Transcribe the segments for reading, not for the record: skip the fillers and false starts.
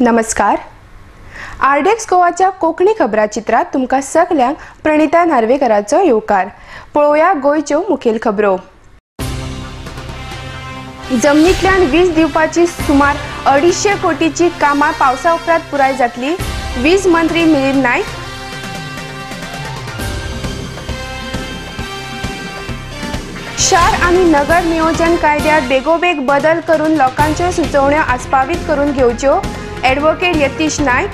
नमस्कार. आरडेक्स गोवाच्या कोंकणी खबराचित्रात तुमकां सगल्यांक प्रणिता नार्वेकराचो येवकार. पळोवया गोंयच्यो मुखेल खबरो. जमनींतल्यान वीज दिवपाची सुमार 250 कोटीची कामां पावसा उपरांत पुराय जातली. वीज मंत्री मिलिंद नायक. शार आनी नगर नियोजन कायद्यात बेगोबेग बदल करून लोकांच्यो सुचोवण्यो आस्पावीत करून घेवच्यो. ॲडव्होकेट यतीश नायक.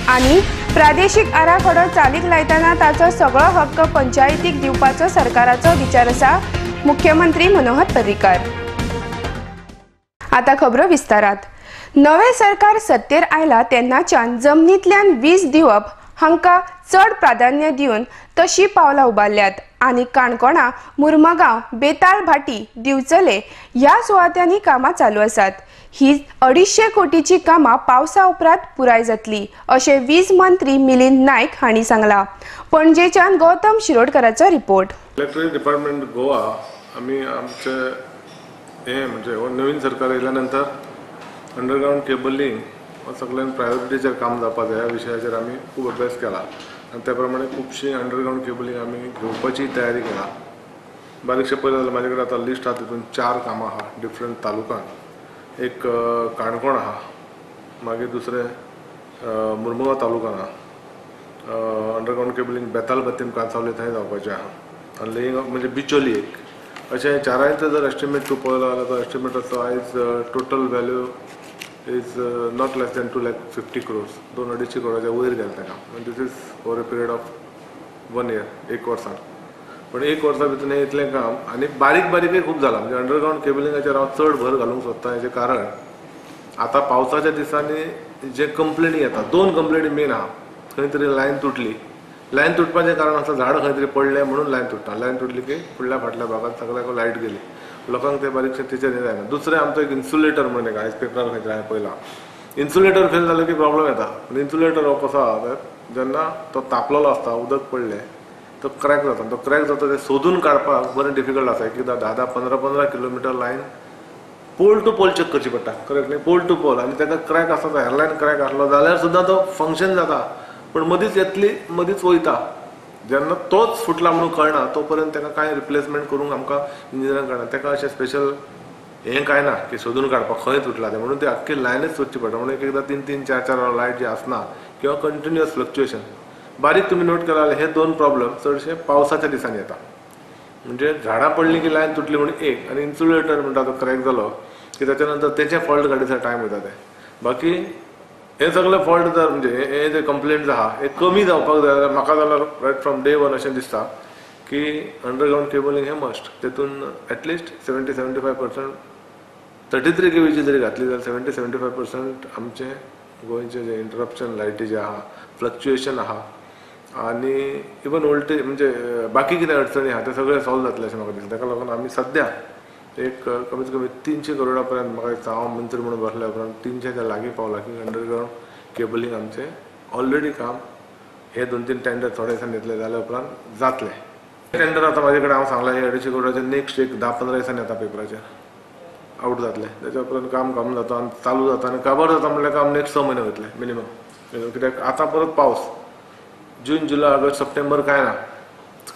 आनी प्रादेशीक आराखडो चालीक लायतना ताचो सगळो हक्क पंचायतीक दिवपाचो सरकाराचो विचार आसा. मुख्यमंत्री मनोहर पर्रीकार. आता खबरो विस्तारात. नवे सरकार सत्तेर आयला तेन्नाच्यान जमनींतल्यान वीज दिवप हांकां चड प्राधान्य दिवन तशी पावलां उबारल्यात आनी काणकोणा, मुर्मगांव, बेताळ भाटी, दिवचले ह्या सुवात्यांनी कामां चालू आसात. ही 250 कोटीची कामां पावसा उपरांत पुराय जातली अशें वीज मंत्री मिलिंद नायक हांणी सांगलां. पणजेच्यान गौतम शिरोडकराचो रिपोर्ट. इलेक्ट्रिक डिपार्टमेंट गोवा आम्ही आमचे हे म्हणजे नवीन सरकार आयल्या नंतर अंडरग्राउंड केबलिंग सगळ्यान प्रायोरिटीचेर काम जावपा जाय ह्या विशयाचेर आमी खूब अभ्यास केला आनी त्या प्रमाणे खुबशी अंडरग्राउंड केबलिंग आमी घेवपाची तयारी केला. बारीकशें पळयलें जाल्यार म्हाजे कडेन आतां लिस्ट आहा, तितून 4 कामां आहा डिफरंट तालुकान. एक काणकोण आहा, मागीर दुसरें मुर्मुगांव तालुकान आहा. अंडरग्राउंड केबलिंग बेताल बत्तीम कांसावले थंय जावपाचें आहा आनी लेयिंग म्हणजे बिचोली एक. अशें चारांचो जर एस्टिमेट तूं पळयलो जाल्यार तो एस्टिमेट आसा आयज total value is not less than 250 crores, 2-2.5 करोडाच्या वयर गेले ताका. आनी this is over a period of 1 year, 1 वर्सां. पण 1 वर्सा भितर हें इतलें काम आनी बारीक बारीकय खूब जालां. म्हणजे अंडरग्राउंड केबलिंगाचेर हांव चड भर घालूंक सोदतां. हेजें कारण आतां पावसाच्या दिसांनी जे कंप्लेनी येता, 2 कंप्लेनी मेन आहा. खंय तरी लायन तुटली, लायन तुटपाचें कारण आसा झाड खंय तरी पडलें म्हणून लायन तुट्टा. लायन तुटली की फुडल्या फाटल्या भागात सगळ्याक लायट गेली, लोकांक ते बारीकशें तेचेर हें जायना. दुसरें आमचो एक इन्सुलेटर म्हणून एक आयज पेपरार खंय तरी हांवें पळयलां. इन्सुलेटर फेल जालो की प्रॉब्लेम येता. पण इन्सुलेटर हो कसो आहा, जेन्ना तो तापलेलो आसता, उदक पडलें, तो क्रॅक जाता. तो क्रॅक जाता ते सोदून काडपाक बरें डिफिकल्ट आसा. एकदां 10-15 kilometre line pole to pole check करची पडटा. करेक्ट न्ही? Pole to pole. आनी ताका क्रॅक आसा, एअरलायन क्रॅक आसलो जाल्यार सुद्दां तो फंक्शन जाता, पण मदींच येतली मदींच वयता. जेन्ना तोच फुटला म्हणून कळना तो पर्यंत ताका कांय रिप्लेसमेंट करूंक आमकां इंजिनियरांक कळना. ताका अशें स्पेशल हें कांय ना की सोदून काडपाक खंय तुटला तें, म्हणून ती आख्खी लायनच सोदची पडटा. म्हणून एकदां 3-4 वरां लायट जी आसना किंवा कंटिन्युअस फ्लक्च्युएशन. बारीक तुमी नोट केला जाल्यार हे 2 प्रॉब्लेम चडशे पावसाच्या दिसांनी येता. म्हणजे झाडां पडलीं की लायन तुटली म्हणून एक, आनी इन्सुलेटर म्हणटा तो क्रॅक जालो की त्याच्या नंतर तेचे फॉल्ट काडीचा टायम वयता ते. बाकी हे सगळे फॉल्ट जर म्हणजे हे जे कंप्लेंट्स आहा हे कमी जावपाक जाय जाल्यार म्हाका जाल्यार रायट फ्रॉम डे 1 अशें दिसता की अंडरग्राउंड केबलिंग हे मस्ट. तेतून एटलिस्ट 70-75% 33 kV जरी घातली जाल्यार 70-75% आमचे गोंयचे जे इंटरप्शन लायटीचे आहा, फ्लक्च्युएशन आहा आनी इवन वोल्टेज म्हणजे बाकी कितें अडचणी आहा ते सगळे सॉल्व जातले अशें म्हाका दिसता. ताका लागून आमी सद्या एक कमीत कमी 300 करोडा पर्यंत म्हाका दिसता हांव मंत्री म्हणून बसल्या उपरांत 300च्या लागीं पावला की अंडरग्राउंड केबलिंग आमचे ऑलरेडी काम हे 2-3 टेंडर थोडे दिसांनी येतले जाल्या उपरांत जातले. टेंडर आतां म्हाजे कडेन हांव सांगलां हे 250 करोडाचे नेक्स्ट एक 10-15 दिसांनी येता पेपराचेर आउट जातले. त्याच्या उपरांत काम जाता आनी चालू जाता आनी काबार जाता म्हणल्यार काम नेक्स्ट 6 म्हयने वयतले मिनिमम. कित्याक आतां परत पावस जून, जुलय, ऑगस्ट, सप्टेंबर कांय ना,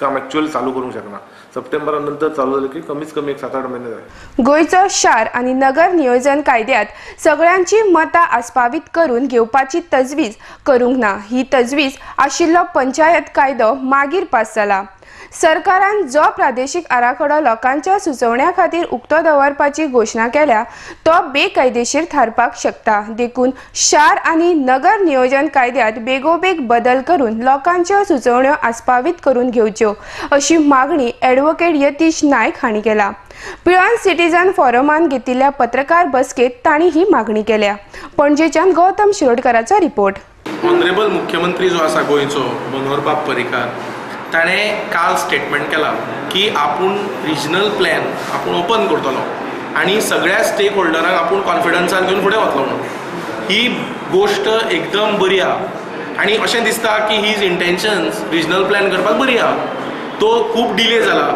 काम एक्चुअली चालू करूंक शकना. सप्टेंबरा नंतर चालू जालें की कमीत कमी 7-8 महिने जाय. गोंयचो शार आनी नगर नियोजन कायद्यात सगळ्यांची मतां आस्पावीत करून घेवपाची तजवीज करूंक ना. ही तजवीज आशिल्लो पंचायत कायदो मागीर पास जाला. सरकारान जो प्रादेशीक आराखडो लोकांच्या सुचोवण्या खातीर उक्तो दवरपाची घोशणा केल्या तो बेकायदेशीर थारपाक शकता. देखून शार आनी नगर नियोजन कायद्यात बेगोबेग बदल करून लोकांच्यो सुचोवण्यो आस्पावीत करून घेवच्यो अशी मागणी ॲडव्होकेट यतीश नायक हांणी केला. पिळन सिटीजन फोरमान घेतिल्ल्या पत्रकार बसकेत तांणी ही मागणी केल्या. पणजेच्यान गौतम शिरोडकराचो रिपोर्ट. ऑनरेबल मुख्यमंत्री जो आसा गोंयचो मनोहर पर्रीकार ताणें काल स्टेटमेंट केला की आपूण रिजनल प्लॅन आपूण ओपन करतलो आनी सगळ्या स्टेक होल्डरांक आपूण कॉन्फिडन्सान घेवन फुडें वतलो म्हणून. ही गोश्ट एकदम बरी आहा आनी अशें दिसता की हीज इंटेन्शन्स रिजनल प्लॅन करपाक बरी आहा. तो खूब डिले जाला.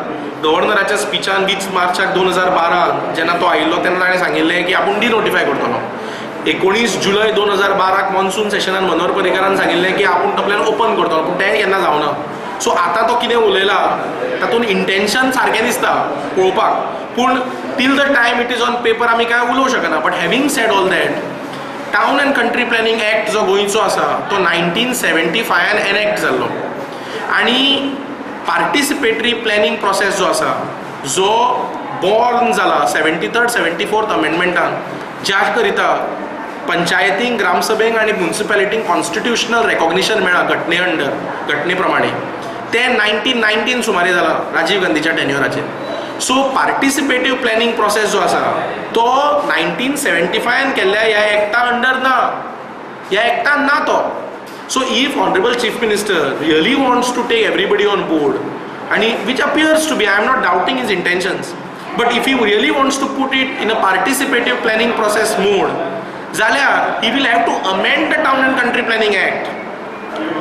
गव्हर्नराच्या स्पिचान 20 मार्चाक 2012 जेन्ना तो आयिल्लो तेन्ना ताणें सांगिल्लें की आपूण डिनोटिफाय करतलो. 19 जुलय 2012 मॉन्सून सेशनान मनोहर पर्रीकारान सांगिल्लें की आपूण तो प्लॅन ओपन करतलो, पूण तें केन्ना जावना. सो आतां तो कितें उलयला तातूंत इंटेन्शन सारकें दिसता पळोवपाक, पूण till the time it is on paper आमी कांय उलोवंक शकना. But having said all that, town and country planning act जो गोंयचो आसा तो 1975 एनॅक्ट जाल्लो आनी पार्टिसिपेटरी प्लॅनिंग प्रोसेस जो आसा जो बॉर्न जाला 73rd 74th अमेंडमेंटान, ज्या करिता पंचायतींक, ग्रामसभेक आनी म्युनिसिपॅलिटींक कॉन्स्टिट्युशनल रेकॉग्निशन मेळ्ळा घटने प्रमाणे, तें 1919 सुमारे जाला राजीव गांधीच्या टेन्युराचेर. सो पार्टिसिपेटीव प्लॅनिंग प्रोसेस जो आसा तो 1975 केल्ल्या ह्या एक्टा अंडर ना, ह्या एक्टान ना तो. So if honourable chief minister really wants to take everybody on board, आनी which appears to be, I am not doubting his intentions, but if he really wants to put it in a participative planning process mode, जाल्यार he will have to amend the town and country planning act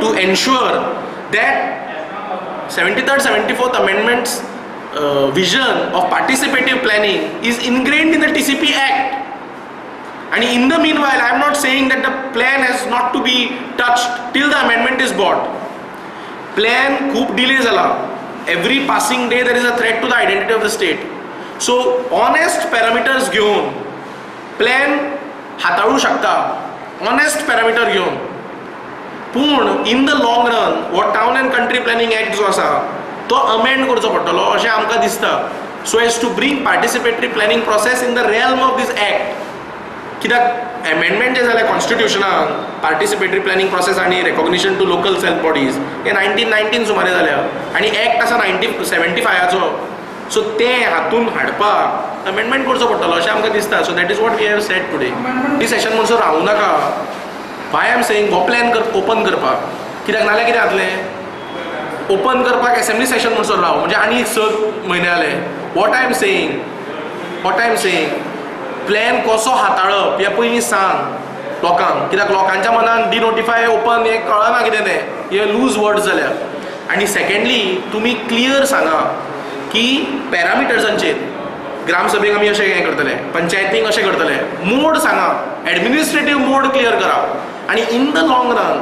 to ensure that 73rd 74th amendments vision of participative planning is ingrained in the TCP Act. And in the meanwhile, I am not saying that the plan has not to be touched till the amendment is brought. Plan खूप delay zala. Every passing day there is a threat to the identity of the state. So honest parameters घेऊन plan हाताळू शकता, honest parameter घेऊन. पूण in the long run हो town and country planning act जो आसा तो अमेंड करचो पडटलो अशें आमकां दिसता, so as to bring participatory planning process in the realm of this act. कित्याक एमेंडमेंट जे जालें कॉन्स्टिट्युशनान पार्टिसिपेटरी प्लॅनिंग प्रोसेस आनी recognition to local self bodies हे 1919 सुमारे जाल्या आनी एक्ट आसा 1975चो. सो तें हातून हाडपाक अमेंडमेंट करचो पडटलो अशें आमकां दिसता. So that is what we have said today. The session म्हणसर रावूं नाका. वाय आय एम सेईंग हो प्लॅन ओपन करपाक, कित्याक नाल्यार कितें जातलें, ओपन करपाक असेंब्ली सेशन म्हणसर राव म्हणजे आनी 6 म्हयने जाले. What I am saying plan कसो हाताळप हें पयलीं सांग लोकांक, कित्याक लोकांच्या मनान डिनोटिफाय ओपन हें कळना कितें तें, हे लूज वर्ड्स जाल्या. आनी सेकेंडली तुमी क्लियर सांगा की पॅरामिटर्सांचेर ग्रामसभेक आमी अशें हें करतले, पंचायतींक अशें करतले, मोड सांगा, एडमिनिस्ट्रेटीव मोड क्लियर करा आनी इन द लॉंग रन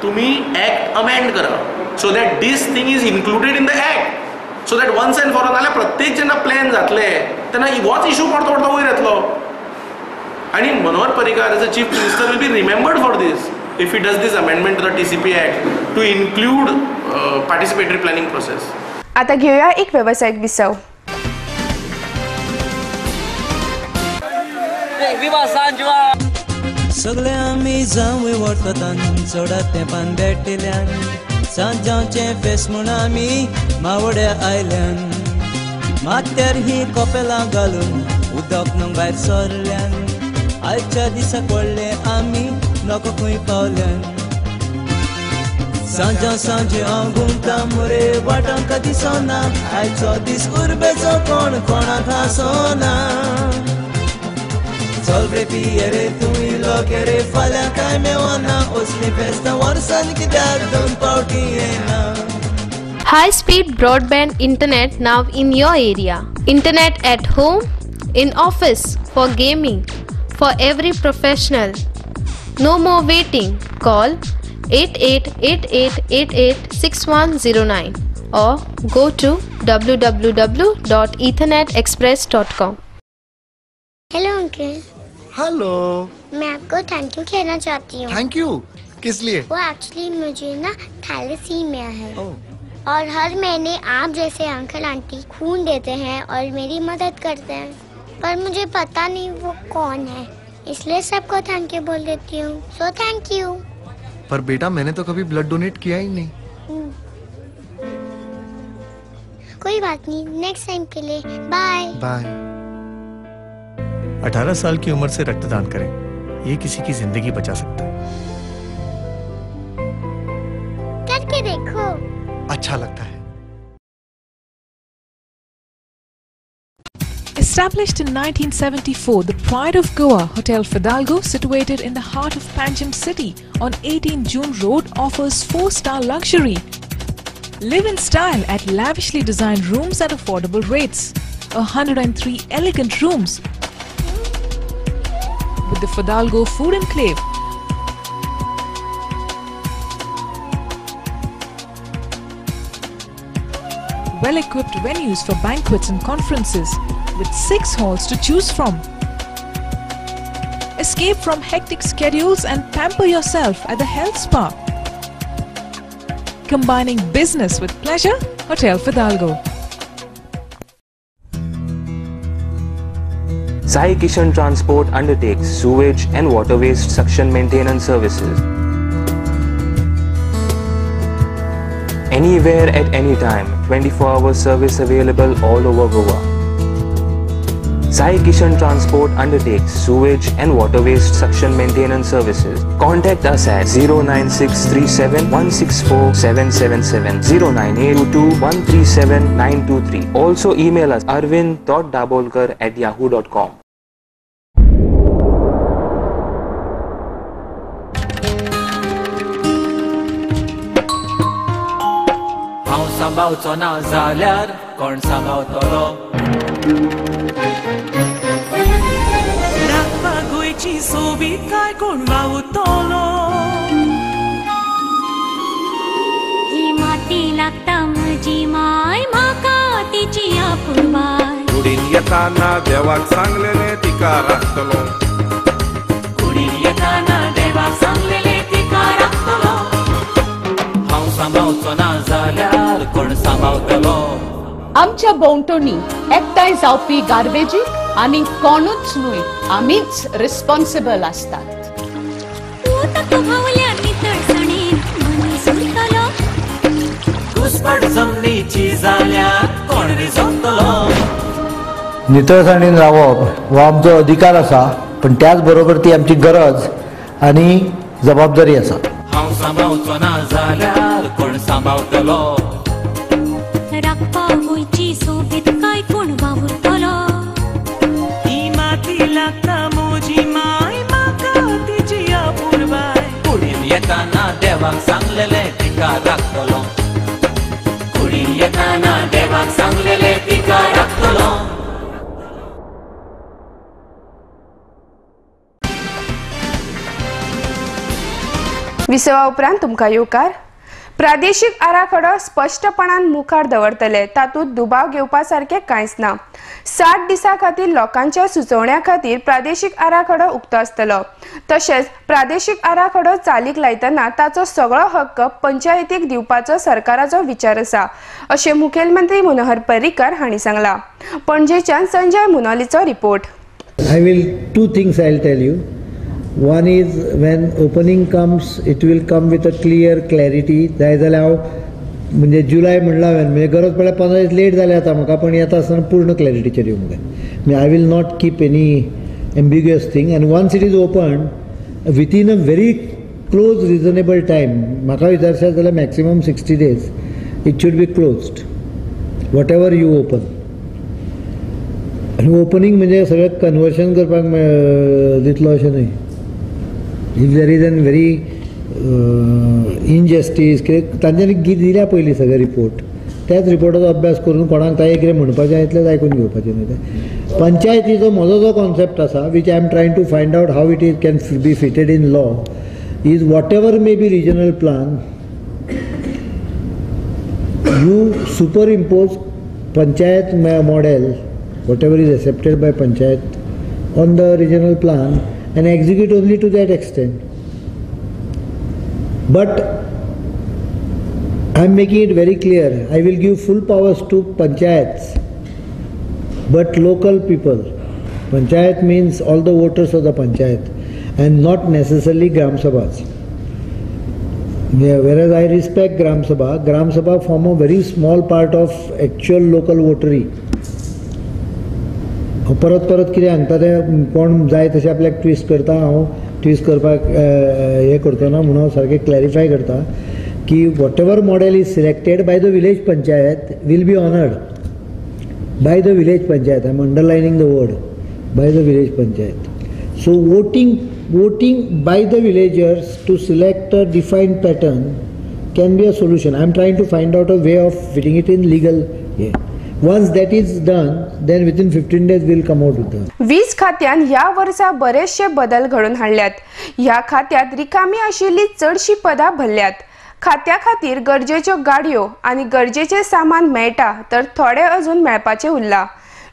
तुमी एक्ट अमेंड करा so that this thing is included in the act, so that once and for all. नाल्यार प्रत्येक जेन्ना प्लॅन जातले तेन्ना होच इशू परतो परतो वयर येतलो आनी Manohar Parrikar as a chief minister will be remembered for this if he does this amendment to the TCP act to include participatory planning process. आता घेऊया एक व्यावसायिक विसव. सगळे आमी जावं वळखतान चड तेंपान भेटिल्ल्यान सांजांचे फेस म्हूण आमी मावड्या आयल्यान माथ्यार ही कपेलां घालून उदक न्हू भायर सरल्यान आयच्या दिसाक व्हडले आमी नोको खंय पावल्यान सांजा सांजे हांव घुमता मोरे वाटांक दिसना आयचो दीस उर्बेचो कोण कोणाक हांसोना. चल रे पिये रे तुमी लोक रे फाल्यां काय मेवना असली फेस्तां वर्सान कित्याक 2 पावटी येना. High-speed broadband internet now in your area. Internet at home, in office, for gaming, for every professional. No more waiting. Call 8888886109 or go to www.ethernetexpress.com. Hello uncle. Hello. मैं आपको थैंक यू कहना चाहती हूँ. थैंक यू किस लिए? वो actually मुझे ना thalassaemia है ओह. और हर महीने आप जैसे अंकल आंटी खून देते हैं और मेरी मदद करते हैं, पर मुझे पता नहीं वो कौन है, इसलिए सबको थैंक यू बोल देती हूँ. So thank you. पर बेटा मैंने तो कभी ब्लड डोनेट किया ही नहीं. कोई बात नहीं, नेक्स्ट टाइम के लिए बाय. बाय. 18 साल की उम्र से रक्तदान करें, ये किसी की जिंदगी बचा सकता है. करके देखो, अच्छा लगता है. Established in 1974, the Pride of Goa Hotel Fidalgo, situated in the heart of Panjim city on 18 June Road, offers 4-star luxury. Live in style at lavishly designed rooms at affordable rates. 103 elegant rooms with the Fidalgo Food Enclave. Well-equipped venues for banquets and conferences with 6 halls to choose from. Escape from hectic schedules and pamper yourself at the health spa. Combining business with pleasure, Hotel Fidalgo. Sai Kishan Transport undertakes sewage and water waste suction maintenance services. Anywhere at any time, 24-hour service available all over Goa. Sai Kishan Transport undertakes sewage and water waste suction maintenance services. Contact us at 09637 164 777 09822 137 923. Also email us arvind.dabolkar@yahoo.com. हांव सांबाळचो ना जाल्यार कोण सांबाळटलो राखपाक गोंयची सोबीत काय कोण वावुरतलो ही माती लागता म्हजी माय म्हाका तिची आपुरबाय कुडीन येताना देवाक सांगलेले तिका राखतलो कुडीन येताना देवाक सांगलेले तिका राखतलो हांव सांबाळचो ना जाल्यार कोण सांबाळटलो आमच्या भोंवतणी एकठांय जावपी गार्बेजीक आनी कोणूच न्हय आमीच रिस्पॉन्सिबल आसतात घुसपट जमनीची जाल्यार कोण रिजवतलो नितळसाणीन रावप हो आमचो अधिकार आसा पण त्याच बरोबर ती आमची गरज आनी जबाबदारी आसा हांव सांबाळचो ना जाल्यार कोण सांबाळटलो राखपाक गोंयची सोबीत काय कोण वावुरतलो ही माती लागता म्हजी माय म्हाका तिची आपुरबाय कुडीन येताना देवाक सांगलेले तिका राखतलो कुडीन येताना देवाक सांगलेले तिका राखतलो विसवा उपरांत तुमकां येवकार. प्रादेशीक आराखडो स्पष्टपणान मुखार दवरतले तातूंत दुबाव घेवपा सारकें कांयच ना. 60 दिसां खातीर लोकांच्या सुचोवण्या खातीर प्रादेशीक आराखडो उक्तो आसतलो. तशेंच प्रादेशीक आराखडो चालीक लायतना ताचो सगळो हक्क पंचायतीक दिवपाचो सरकाराचो विचार आसा अशें मुखेलमंत्री मनोहर पर्रीकर हांणी सांगलां. पणजेच्यान संजय मुनोलीचो रिपोर्ट. I will two things I'll tell you. One is when opening comes, it will come with a clear clarity. जाय जाल्यार हांव म्हणजे जुलय म्हणला हांवें म्हणजे गरज पडल्यार 15 दीस लेट जालें आता म्हाका पण येता आसतना पूर्ण क्लॅरिटीचेर येवंक जाय. I will not keep any ambiguous thing and once it is open within a very close reasonable time म्हाका विचारशात जाल्यार maximum 60 days it should be closed whatever you open. आनी ओपनिंग म्हणजे सगळें कन्वर्शन करपाक दितलो अशें न्हय. If there is an very injustice कितें तांच्यांनी दिल्या पयलीं सगळे रिपोर्ट त्याच रिपोर्टाचो अभ्यास करून कोणाक तांय कितें म्हणपाचें इतलेंच आयकून घेवपाचें न्हय. तें पंचायतीचो म्हजो जो कॉन्सेप्ट आसा which I am trying to find out how it is can be fitted in law is whatever may be regional plan you superimpose panchayat model whatever is accepted by panchayat on the regional plan and execute only to that extent. But I am making it very clear, I will give full powers to panchayats, but local people. Panchayat means all the voters of the panchayat and not necessarily Gram Sabhas. Whereas I respect Gram Sabha form a very small part of actual local votery. परत कितें सांगता तें कोण जाय तशें आपल्याक twist करता. हांव ट्विस्ट करपाक हें करता ना म्हणून हांव सारकें क्लॅरिफाय करता की whatever model is selected by the village panchayat will be honoured by the village panchayat. I am underlining the word by the village panchayat. So voting by the villagers to select a defined pattern can be a solution. I'm trying to find out a way of fitting it in legal way. Once that is done, then within 15 days we'll come out with that. वीज खात्यान ह्या वर्सा बरेचशे बदल घडून हाडल्यात. ह्या खात्यात रिकामी आशिल्ली चडशी पदां भरल्यात. खात्या खातीर गरजेच्यो गाडयो आनी गरजेचे सामान मेळटा तर थोडे अजून मेळपाचे उरला.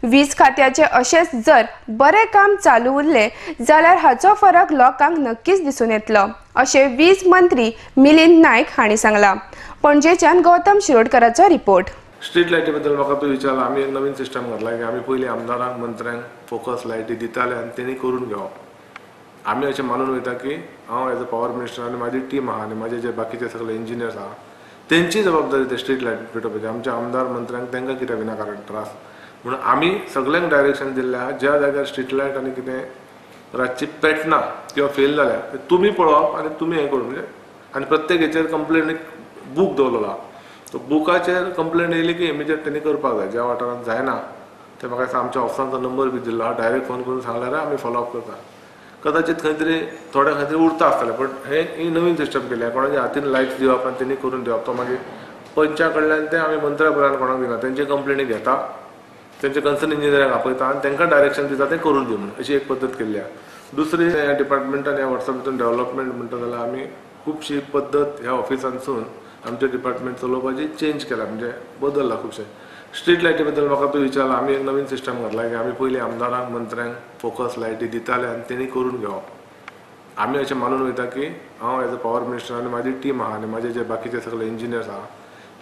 वीज खात्याचे अशेच जर बरे काम चालू उरले जाल्यार हाचो फरक लोकांक नक्कीच दिसून येतलो अशे वीज मंत्री मिलिंद नायक हांणी सांगला. पणजेच्यान गौतम शिरोडकराचो रिपोर्ट. स्ट्रीट लायटी बद्दल म्हाका तूं विचारला. आमी एक नवीन सिस्टम घातला की आमी पयलीं आमदारांक मंत्र्यांक फोकस लायटी दिताले आनी तेणी करून घेवप. आमी अशें मानून वयता की हांव एज अ पॉवर मिनिस्टर आनी म्हाजी टीम आहा आनी म्हाजे जे बाकीचे सगळे इंजिनियर्स आहा तेंची जबाबदारी ते स्ट्रीट लायट पेटोवपाची. आमच्या आमदार मंत्र्यांक तांकां कितें विनाकारण त्रास म्हणून आमी सगळ्यांक डायरेक्शन दिल्लें आहा ज्या जाग्यार स्ट्रीट लायट आनी कितें रातची पेटना किंवा फेल जाल्या ते तुमी पळोवप आनी तुमी हें करून म्हणजे आनी प्रत्येक हेचेर कंप्लेन बूक दवरलेलो आहा. तो बुकाचेर कंप्लेन येयली की इमिजिएट तेणी करपाक जाय. ज्या वाठारांत जायना ते म्हाका दिसता आमच्या ऑफिसांचो नंबर बी दिल्लो आहा. डायरेक्ट फोन करून सांगल्यार आमी फॉलोअप करता. कदाचित खंय तरी थोड्या खंय तरी उरता आसतलें पण ही नवीन सिस्टम केली. कोणाच्या हातीन लायट्स दिवप आनी तेणी करून दिवप. तो मागीर पंचा कडल्यान ते आमी मंत्र्या पर्यंत कोणाक दिना. तेंचे कंप्लेनी घेता तेंचे कन्सर्न इंजिनियरांक आपयता आनी तांकां डायरेक्शन दिता तें करून दी म्हणून अशी एक पद्दत केल्ली आहा. दुसरी ह्या डिपार्टमेंटान ह्या वर्सा भितर डेव्हलपमेंट म्हणटा जाल्यार आमी खुबशी पद्दत ह्या ऑफिसांसून आमचे डिपार्टमेंट चलोवपाची चेंज केला म्हणजे बदलला खुबशे. स्ट्रीट लायटी बद्दल म्हाका तूं विचारला. आमी एक नवीन सिस्टम घातला की आमी पयलीं आमदारांक मंत्र्यांक फोकस लायटी दिताले आनी तेणी करून घेवप. आमी अशें मानून वयता की हांव एज अ पॉवर मिनिस्टर आनी म्हाजी टीम आहा आनी म्हाजे जे बाकीचे सगळे इंजिनियर्स आहा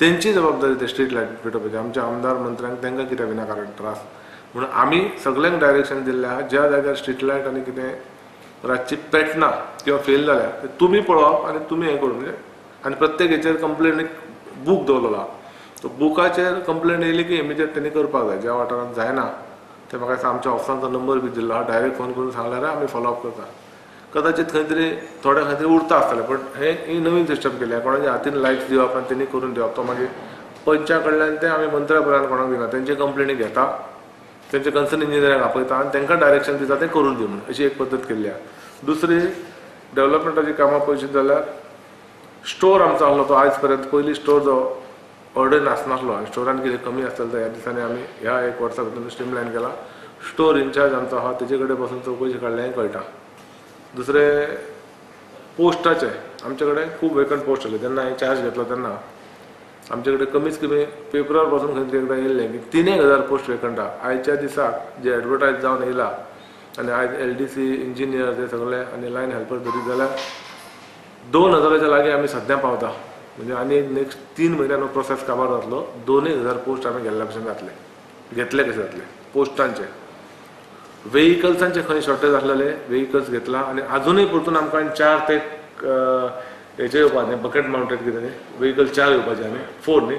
तेंची जबाबदारी ते स्ट्रीट लायट पेटोवपाची. आमच्या आमदार मंत्र्यांक तांकां कितें विनाकारण त्रास म्हणून आमी सगळ्यांक डायरेक्शन दिल्लें आहा ज्या जाग्यार स्ट्रीट लायट आनी कितें रातची पेटना किंवा फेल जाल्या ते तुमी पळोवप आनी तुमी हें करून म्हणजे आनी प्रत्येक हेचेर कंप्लेन बूक दवरलेलो आहा. तो बुकाचेर कंप्लेन येयली की इमिजिएट तेणी करपाक जाय. ज्या वाठारांत जायना ते म्हाका दिसता आमच्या ऑफिसांचो नंबर बी दिल्लो आहा. डायरेक्ट फोन करून सांगल्यार आमी फॉलोअप करता. कदाचित खंय तरी थोड्या खंय तरी उरता आसतलें पण ही नवीन सिस्टम केली. कोणाच्या हातीन लायट्स दिवप आनी तेणी करून दिवप. तो मागीर पंचा कडल्यान ते आमी मंत्र्या पर्यंत कोणाक दिना. तेंचे कंप्लेनी घेता तेंचे कन्सर्न इंजिनियरांक आपयता आनी तांकां डायरेक्शन दिता तें करून दी म्हणून अशी एक पद्दत केल्ली आहा. दुसरी डेव्हलपमेंटाची कामां पळयशीत जाल्यार स्टोर आमचो आहलो तो आयज पर्यंत पयलीं स्टोर जो ऑर्डर नासनासलो आनी स्टोरान कितें कमी आसतलें ह्या दिसांनी आमी ह्या एक वर्सा भितर स्ट्रीमलायन केला. स्टोर इंचार्ज आमचो आहा तेजे कडेन बसून चवकशी काडलें कळटा. दुसरें पोस्टाचें आमचे कडेन खूब वेकंट पोस्ट आसले. जेन्ना हांवें चार्ज घेतलो तेन्ना आमचे कडेन कमीच कमी पेपरार पासून खंय तरी एकदां येयल्लें की 3000 पोस्ट वेकंट आहा. आयच्या दिसाक जे एडवर्टायज जावन येयला आनी आयज LDC इंजिनियर ते सगळे आनी लायन हेल्पर धरीत जाल्यार 2000च्या लागीं आमी सद्या पावता. म्हणजे आनी नेक्स्ट 3 म्हयन्यान प्रोसेस काबार जातलो. 2000 पोस्ट आमी गेल्ल्या भशेन घेतले कशे जातले पोस्टांचे. व्हेइकल्सांचे खंय शॉर्टेज आसलेले व्हेइकल्स घेतला आनी अजुनूय परतून आमकां 4 ते हेचे येवपाक न्ही बकेट माउंटेड कितें न्ही व्हेइकल 4 येवपाचे आनी 4 न्ही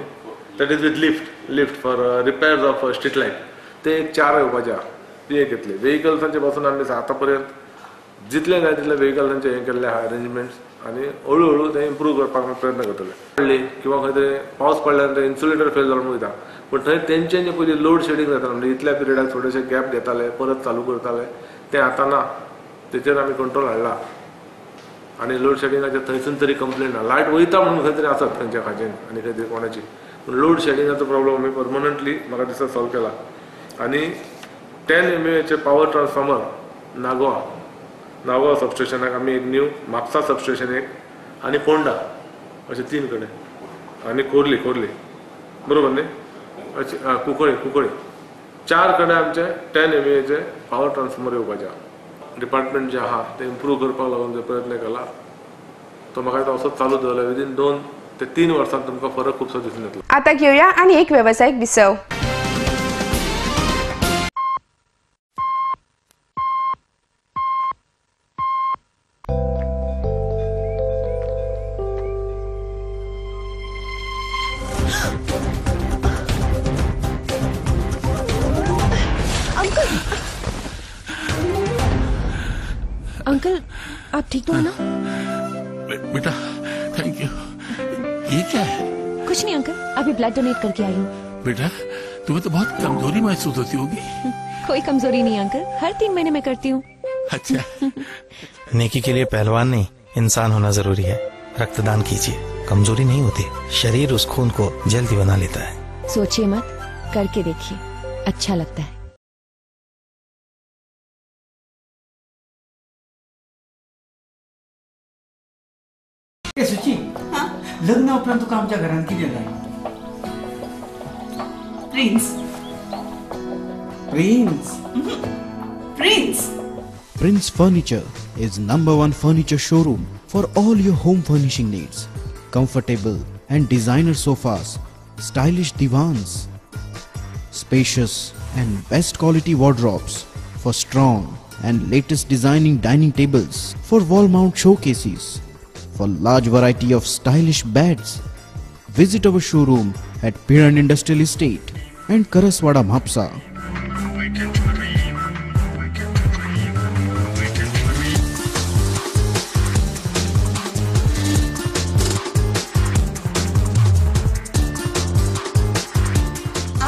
that is with lift for repairs of street light ते एक 4 येवपाचे आहा. ती एक घेतली. व्हेइकल्सांचे पासून आमी आतां पर्यंत जितले जाय तितले व्हेइकल्सांचे हें केल्ले आहा अरेंजमेंट्स आनी हळू हळू ते इम्प्रूव करपाक प्रयत्न करतले. किंवा खंय तरी पावस पडल्यानंतर इन्सुलेटर फेल जावन वयता पण थंय तेंचें जें पयलीं लोड शेडिंग जातालें म्हणजे इतल्या पिरियडाक थोडेशे गॅप घेताले परत चालू करताले तें आतां ना. तेचेर आमी कंट्रोल हाडला आनी लोड शेडिंगाचेर थंयसून तरी कंप्लेन ना. लायट वयता म्हणून खंय तरी आसत खंयच्या खांचेन आनी खंय तरी कोणाची पूण लोड शेडिंगाचो प्रॉब्लम आमी परमनंटली म्हाका दिसता सॉल्व केला. आनी 10 MVA पावर ट्रान्सफॉर्मर नागोवा सबस्टेशनाक आमी एक न्यू म्हापसा सबस्टेशन एक आनी पोंडा अशे 3 कडेन आनी खोर्ली बरोबर न्ही अशें कुंकळी 4 कडेन आमचे 10 MVA पावर ट्रान्सफॉर्मर येवपाचे आहा. डिपार्टमेंट जे आहा ते इम्प्रूव करपाक लागून जो प्रयत्न केला तो म्हाका दिसता असोच चालू दवरला. विदीन 2 ते 3 वर्सांत तुमकां फरक खूबसो दिसून येतलो. आता घेऊया आणि एक व्यावसायिक विसव. अंकल आप ठीक तो हो ना? बेटा थैंक यू. ये क्या है? कुछ नहीं अंकल, अभी ब्लड डोनेट करके आई हूँ. बेटा तुम्हें तो बहुत कमजोरी महसूस होती होगी. कोई कमजोरी नहीं अंकल, हर 3 महीने में करती हूँ. अच्छा. नेकी के लिए पहलवान नहीं इंसान होना जरूरी है. रक्तदान कीजिए. कमजोरी नहीं होती, शरीर उस खून को जल्दी बना लेता है। सोचिए मत, करके देखिए, अच्छा लगता है। सुची, लग्न उपरांत तुका आमच्या घरांत कितें जाय? Prince prince prince Prince Furniture is #1 furniture showroom for all your home furnishing needs. Comfortable and designer sofas, stylish divans, spacious and best quality wardrobes for strong and latest designing dining tables, for wall mount showcases, for large variety of stylish beds. Visit our showroom at Piran Industrial Estate and Karaswada Mhapsa.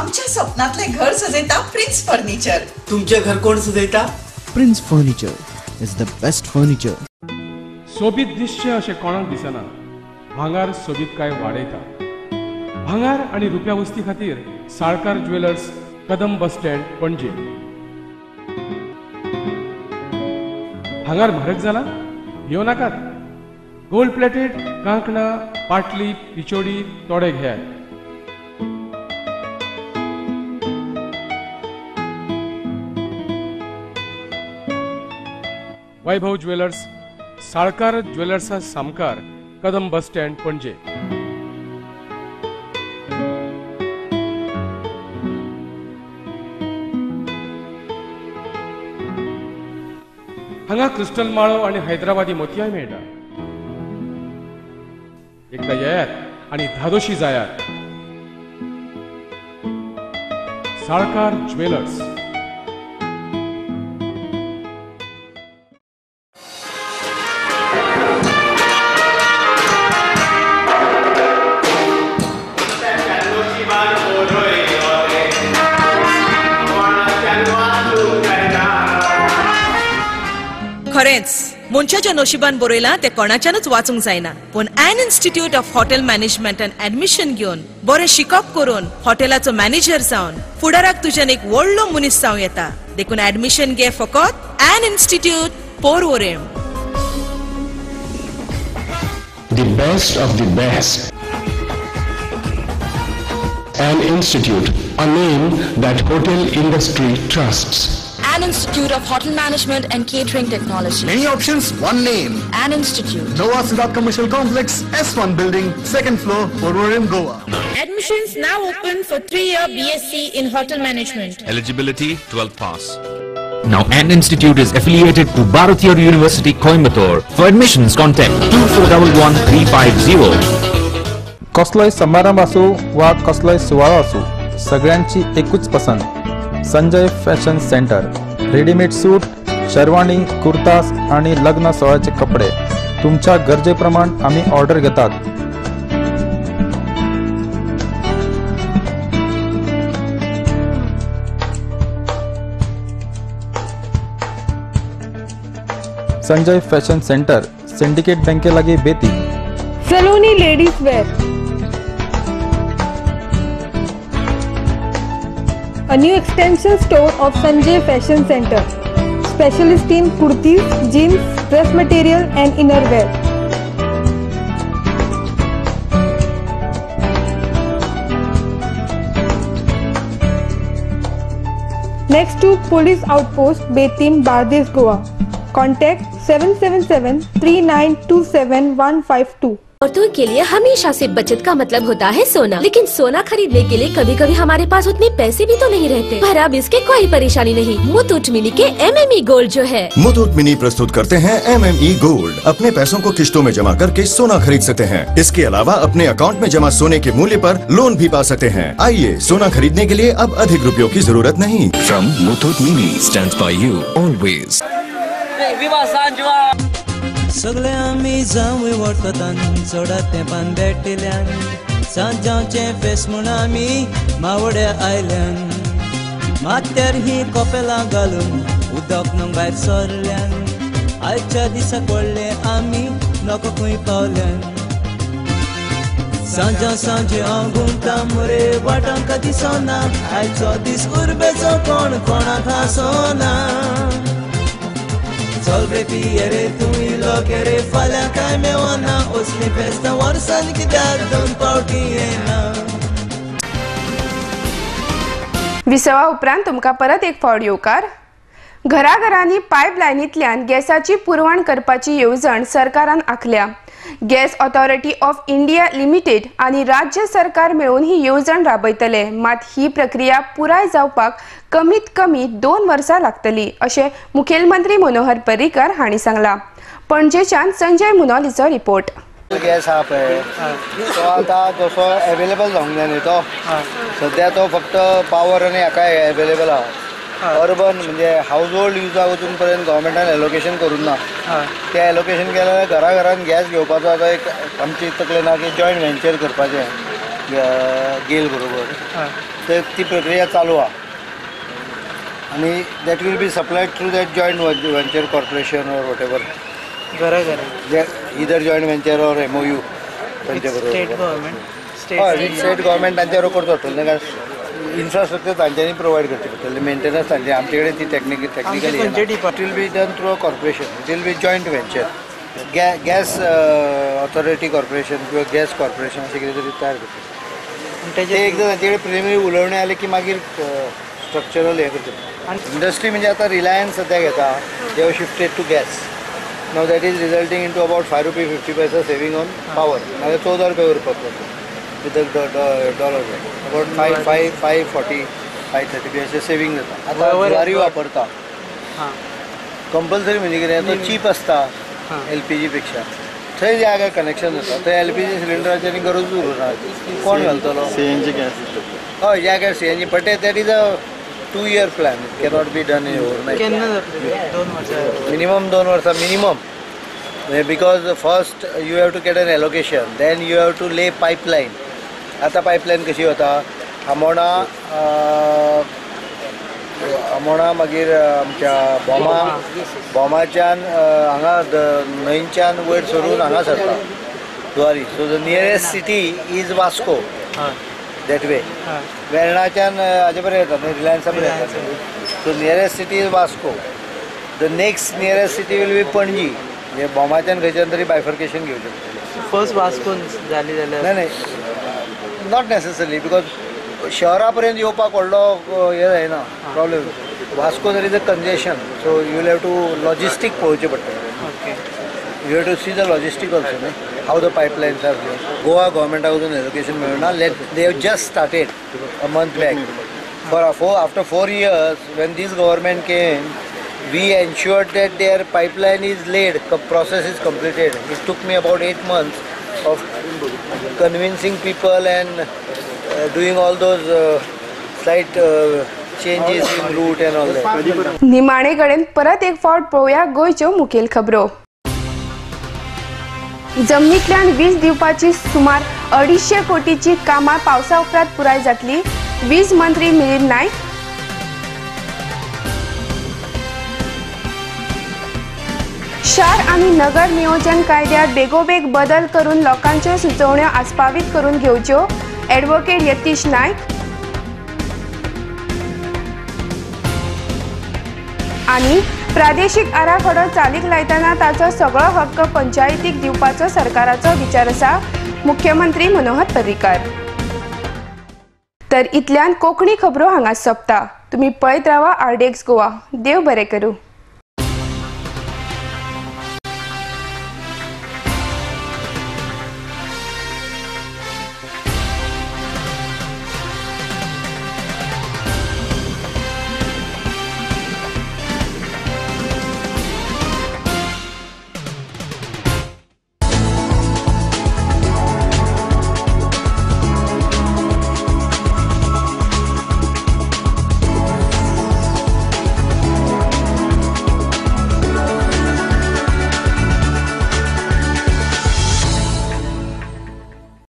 आमच्या स्वप्नातले घर सजयता prince furniture. तुमचे घर कोण सजयता? Prince Furniture is the best furniture. सोबीत दिसचे अशें कोणाक दिसना. भांगार सोबीत काय वाडयता. भांगार आनी रुप्या वस्ती खातीर Salkar jewellers, Kadam bus stand, पणजे. भांगार म्हारग जाला? घेव नाकात. गोल्ड प्लेटेड कांकणां, पाटली, पिचोडी तोडे घेयात. वैभव ज्वेलर्स, साळकार ज्वेलर्सा सामकार, कदम बस स्टँड, पणजे. हांगा क्रिस्टल माळो आणि हैदराबादी मोतियाय मेळटा. एकदा येयात आणि धादोशी जायात. साळकार ज्वेलर्स. खरेंच मनशाच्या नशिबान बरयलां ते कोणाच्यानच वाचूंक जायना. पूण an institute of hotel management and admission घेवन बरें शिकप करून हॉटेलाचो मॅनेजर जावन फुडाराक तुज्यान एक व्हडलो मनीस जावं येता. देखून ऍडमिशन घे फकत an institute, Porvorim. The best of the best. An institute, a name that hotel industry trusts. An Institute of Hotel Management and Catering Technology. Many options, one name. An Institute. Nova Siddharth Commercial Complex, S1 Building, 2nd floor, Porvorim, Goa. Admissions now open for 3-year BSc in Hotel Management. Eligibility 12th pass. Now An Institute is affiliated to Bharatiya University, Coimbatore. For admissions, contact 2411-350. कसलोय समारंभ असो वा कसलोय सुवाळो असो, सगळ्यांची एकूच पसंत. Sanjay fashion centre. रेडीमेड सूट, शेरवानी, कुर्तास आणि लग्न सोहळ्याचे कपडे तुमच्या गरजेप्रमाण आम्ही ऑर्डर घेतात. संजय फॅशन सेंटर, सिंडिकेट बँके लागी, Betim. Saloni ladies wear. A new extension store of Sanjay Fashion Center, specialist in kurtis, jeans, dress material and innerwear. Next to Police Outpost, Betim, Bardes, Goa. Contact 777-3927-152. औरतों के लिए हमेशा से बचत का मतलब होता है सोना, लेकिन सोना खरीदने के लिए कभी कभी हमारे पास उतने पैसे भी तो नहीं रहते। पर अब इसके कोई परेशानी नहीं। मुथूट मिनी के MME गोल्ड जो है, मुथूट मिनी प्रस्तुत करते हैं MME गोल्ड। अपने पैसों को किश्तों में जमा करके सोना खरीद सकते हैं। इसके अलावा अपने अकाउंट में जमा सोने के मूल्य पर लोन भी पा सकते हैं। आइए, सोना खरीदने के लिए अब अधिक रुपयों की जरूरत नहीं। From Muthut Mini stands by you always. सगळे आमी जावं वळखतात चोडा तेंपान बेटिल्यान सांजांचे फेस म्हूण आमी मावड्या आयल्यान माथ्यार ही कपेलां घालून उदक न्हू भायर सरल्यान आयच्या दिसाक व्हडले आमी नोको खंय पावल्यान सांजा सांजे हांव घुमता मोरे वाटांक दिसना आयचो दीस उर्बेचो कोण कोणाक हांसोना चल रे पिये रे तूं इलो के रे फाल्यां काय मेवना असलीं फेस्तां वर्सान कित्याक 2 फावटी येना विसवा उपरांत तुमकां परत एक फावट येवकार घराघरांनी पायपलायनींतल्यान गॅसाची पुरवण करपाची येवजण सरकारान आंखल्या gas authority of India limited आनी राज्य सरकार मेळून ही येवजण राबयतले मात ही प्रक्रिया पुराय जावपाक कमीत कमी 2 वर्सां लागतली अशें मुखेलमंत्री मनोहर पर्रीकर हांणी सांगलां पणजेच्यान संजय मुनोल हिचो रिपोर्ट गॅस हा पळय तो आतां तसो एवेलेबल जावंक जाय न्ही तो सद्या तो फक्त पावर आनी हाका एवेलेबल आहा अर्बन म्हणजे हाऊस होल्ड युजाक वचून पर्यंत गव्हर्मेंटान एलोकेशन करूंक ना तें एलोकेशन केलें जाल्यार घराघरान गॅस घेवपाचो आतां एक आमची तकलेन आहा की जॉयंट व्हेंचर करपाचें गेल बरोबर तर ती प्रक्रिया चालू आहा आनी that will be supplied through that joint venture corporation or whatever either joint venture or MOU तांचे बरोबर स्टेट गव्हर्मेंट तांचे बरोबर करचो पडटलें कारण इन्फ्रास्ट्रक्चर तांच्यांनी प्रोवायड करचें पडटलें मेंटेनन्स तांचे आमचे कडेन ती technical it will be done through a corporation it will be joint venture gas authority corporation किंवा गॅस कॉर्पोरेशन अशें कितें तरी तयार करचें ते एकदां तांचे कडेन प्रिलिमिनरी उलोवणी जाली की मागीर स्ट्रक्चरल हें करचें इंडस्ट्री म्हणजे आतां रिलायन्स सद्या घेता they have shifted to gas now that is resulting into about 5 rupees 50 paisa saving on power now 14 रुपये उरपाक with the dollar about 540 530 अशें सेविंग जाता आतां ज्वारी वापरता कंपल्सरी म्हणजे कितें तो चीप आसता LPG पेक्षा थंय जाग्यार कनेक्शन जाता थंय LPG सिलिंडराची आनी गरज उरना कोण घालतलो CNG गॅस हय जाग्यार CNG but that is a 2-year plan. It cannot be done in overnight. Minimum 2 Varsha minimum. Because first you have to get an allocation, then you have to lay pipeline. आता pipeline कशी होता? आमोणा मागीर आमच्या बोमाच्यान हांगा न्हंयच्यान वयर सरून हांगा सरता द्वारी. So the nearest city is Vasco. That way. वेर्णाच्यान हाजे बरें येता न्ही रिलायन्सा बरें येता so nearest city is Vasco the next nearest city will be Panaji म्हणजे बोमाच्यान खंयच्यान तरी बायफर्केशन घेवचें पडटलें फर्स्ट वास्को जाली जाल्यार नाही नॉट नेसेसरी बिकॉज शहरा पर्यंत येवपाक व्हडलो हें जायना problem Vasco there is a congestion so you will have to logistic पळोवचें पडटलें okay you have to see the logistic also न्ही how the pipelines are there. Goa government has an allocation मेळना they have just started a month back. After 4 years when this government came we ensured that their pipeline is laid, the process is completed. It took me about 8 months of convincing people and doing all those slight changes in route and all that. निमाणे कडेन परत एक फावट पळोवया गोंयच्यो मुखेल खबरो. जमनींतल्यान वीज दिवपाची सुमार 250 कोटीची कामां पावसा उपरांत पुराय जातली वीज मंत्री मिलिंद नायक. शार आनी नगर नियोजन कायद्यात बेगोबेग बदल करून लोकांच्यो सुचोवण्यो आस्पावीत करून घेवच्यो ॲडव्होकेट यतीश नायक. आनी प्रादेशीक आराखडो चालीक लायतना ताचो सगळो हक्क पंचायतीक दिवपाचो सरकाराचो विचार आसा मुख्यमंत्री मनोहर पर्रीकर. तर इतल्यान कोंकणी खबरो हांगा सोंपता. तुमी पळयत रावा RDX गोवा. देव बरें करूं.